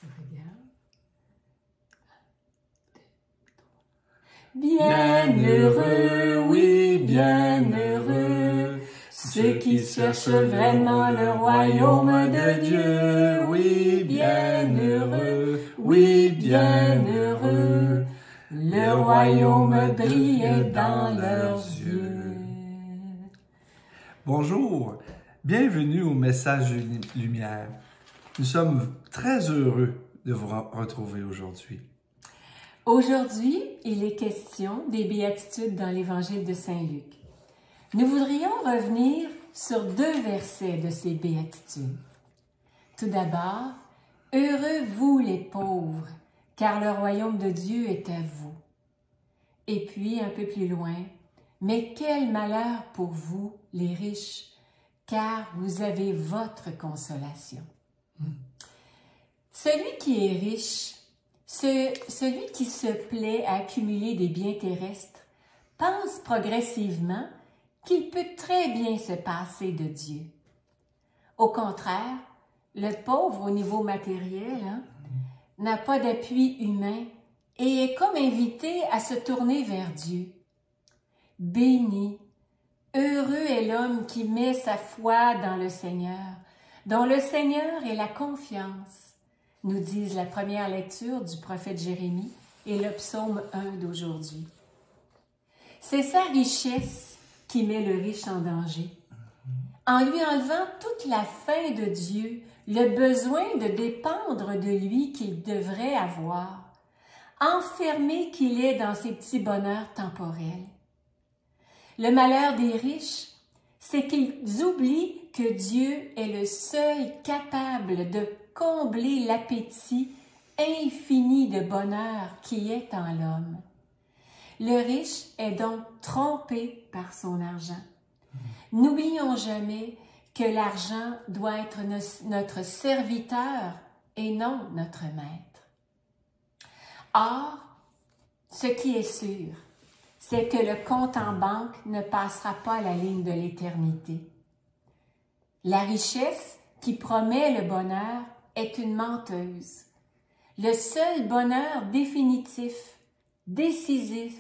Regarde. Bien heureux, oui, bien heureux, ceux qui cherchent vraiment le royaume de Dieu. Oui, bien heureux, oui, bien heureux, le royaume brille dans leurs yeux. Bonjour, bienvenue au Message Lumière. Nous sommes très heureux de vous retrouver aujourd'hui. Aujourd'hui, il est question des béatitudes dans l'Évangile de Saint Luc. Nous voudrions revenir sur 2 versets de ces béatitudes. Tout d'abord, « Heureux vous les pauvres, car le royaume de Dieu est à vous. » Et puis, un peu plus loin, « Mais quel malheur pour vous, les riches, car vous avez votre consolation. » Celui qui est riche, celui qui se plaît à accumuler des biens terrestres, pense progressivement qu'il peut très bien se passer de Dieu. Au contraire, le pauvre au niveau matériel n'a pas d'appui humain et est comme invité à se tourner vers Dieu. Béni, heureux est l'homme qui met sa foi dans le Seigneur, dont le Seigneur est la confiance, nous disent la première lecture du prophète Jérémie et le psaume 1 d'aujourd'hui. C'est sa richesse qui met le riche en danger. En lui enlevant toute la faim de Dieu, le besoin de dépendre de lui qu'il devrait avoir, enfermé qu'il est dans ses petits bonheurs temporels. Le malheur des riches, c'est qu'ils oublient que Dieu est le seul capable de combler l'appétit infini de bonheur qui est en l'homme. Le riche est donc trompé par son argent. N'oublions jamais que l'argent doit être notre serviteur et non notre maître. Or, ce qui est sûr, c'est que le compte en banque ne passera pas la ligne de l'éternité. La richesse qui promet le bonheur est une menteuse. Le seul bonheur définitif, décisif,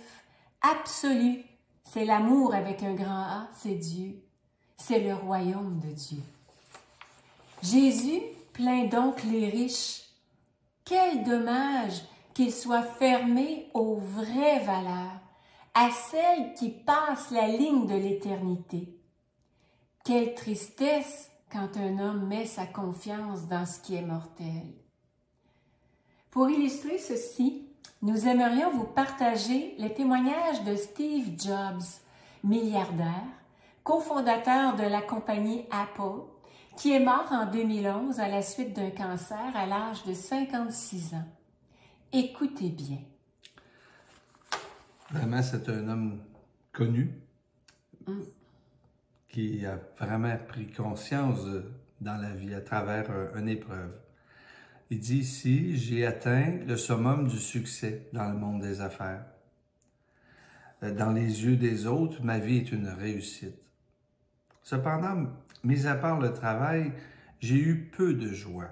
absolu, c'est l'amour avec un grand A, c'est Dieu. C'est le royaume de Dieu. Jésus plaint donc les riches. Quel dommage qu'ils soient fermés aux vraies valeurs, à celles qui passent la ligne de l'éternité. Quelle tristesse quand un homme met sa confiance dans ce qui est mortel. Pour illustrer ceci, nous aimerions vous partager le témoignage de Steve Jobs, milliardaire, cofondateur de la compagnie Apple, qui est mort en 2011 à la suite d'un cancer à l'âge de 56 ans. Écoutez bien. Vraiment, c'est un homme connu qui a vraiment pris conscience dans la vie à travers une épreuve. Il dit ici, j'ai atteint le summum du succès dans le monde des affaires. Dans les yeux des autres, ma vie est une réussite. Cependant, mis à part le travail, j'ai eu peu de joie.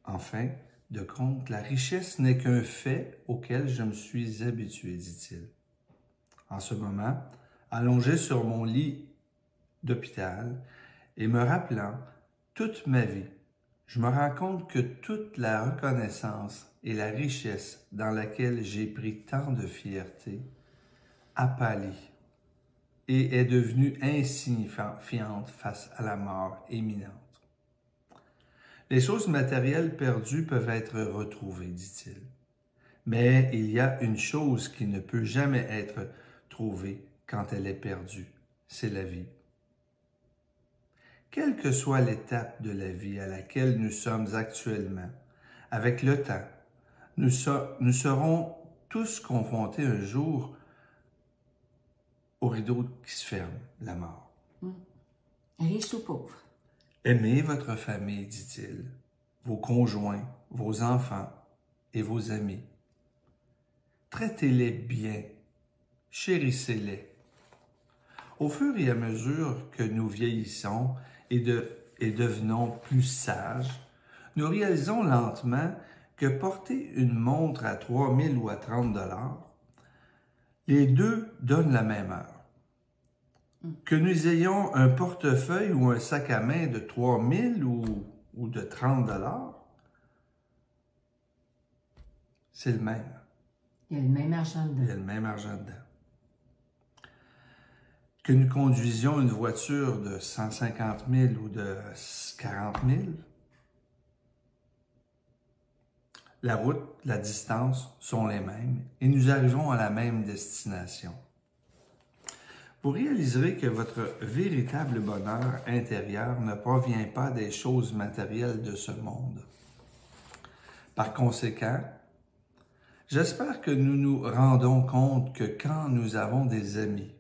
En fin de compte, la richesse n'est qu'un fait auquel je me suis habitué, dit-il. En ce moment, allongé sur mon lit d'hôpital et me rappelant toute ma vie, je me rends compte que toute la reconnaissance et la richesse dans laquelle j'ai pris tant de fierté a pâli et est devenue insignifiante face à la mort imminente. Les choses matérielles perdues peuvent être retrouvées, dit-il. Mais il y a une chose qui ne peut jamais être trouvée quand elle est perdue, c'est la vie. Quelle que soit l'étape de la vie à laquelle nous sommes actuellement, avec le temps, nous serons tous confrontés un jour au rideau qui se ferme, la mort. Riche ou pauvre. Aimez votre famille, dit-il, vos conjoints, vos enfants et vos amis. Traitez-les bien, chérissez-les. Au fur et à mesure que nous vieillissons et devenons plus sages, nous réalisons lentement que porter une montre à 3 000 ou à 30 $, les deux donnent la même heure. Que nous ayons un portefeuille ou un sac à main de 3 000 ou de 30 $, c'est le même. Il y a le même argent dedans. Il y a le même argent dedans. Que nous conduisions une voiture de 150 000 ou de 40 000, la route, la distance sont les mêmes et nous arrivons à la même destination. Vous réaliserez que votre véritable bonheur intérieur ne provient pas des choses matérielles de ce monde. Par conséquent, j'espère que nous nous rendons compte que quand nous avons des amis,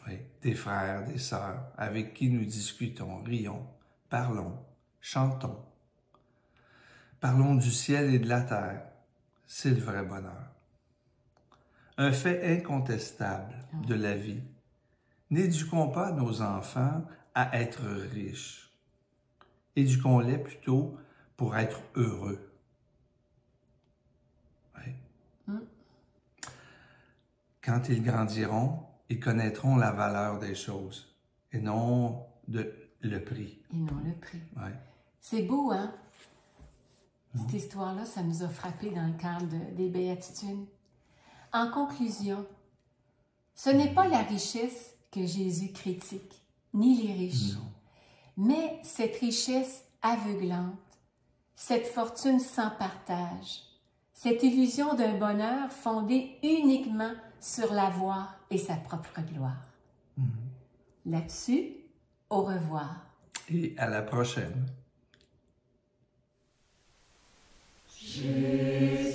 oui, des frères, des sœurs, avec qui nous discutons, rions, parlons, chantons, parlons du ciel et de la terre, c'est le vrai bonheur. Un fait incontestable de la vie. N'éduquons pas nos enfants à être riches. Éduquons-les plutôt pour être heureux. Oui. Quand ils grandiront, ils connaîtront la valeur des choses et non le prix. Et non le prix. Oui. C'est beau, hein? Cette histoire-là, ça nous a frappé dans le cadre des béatitudes. En conclusion, ce n'est pas la richesse que Jésus critique, ni les riches, Non. mais cette richesse aveuglante, cette fortune sans partage, cette illusion d'un bonheur fondé uniquement sur l'avoir et sa propre gloire. Là-dessus, au revoir. Et à la prochaine. Jésus.